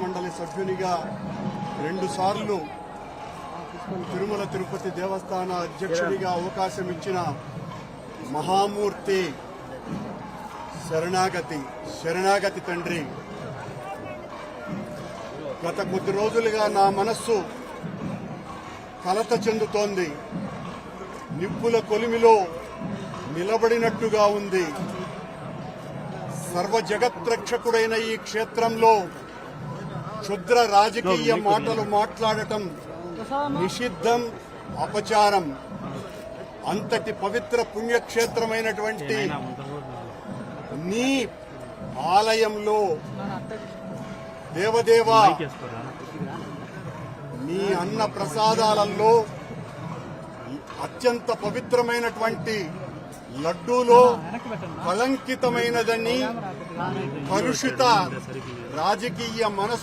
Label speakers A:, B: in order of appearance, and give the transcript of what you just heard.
A: మండలి సభ్యునిగా 2 సార్లు తిరుమల తిరుపతి దేవస్థాన అధ్యక్షుడిగా అవకాశం ఇచ్చిన మహామూర్తి శరణాగతి తండ్రి, గత కొద్ది రోజులుగా నా మనస్సు కలత చెందుతోంది. నిప్పుల కొలిమిలో నిలబడినట్టుగా ఉంది. సర్వ జగత్రక్షకుడైన ఈ క్షేత్రంలో క్షుద్ర రాజకీయ మాటలు మాట్లాడటం నిషిద్ధం, అపచారం. అంతటి పవిత్ర పుణ్యక్షేత్రమైనటువంటి నీ ఆలయంలో దేవదేవా, నీ అన్న ప్రసాదాలలో అత్యంత పవిత్రమైనటువంటి లడ్డూలో కళంకితమైనదని కలుషిత రాజకీయ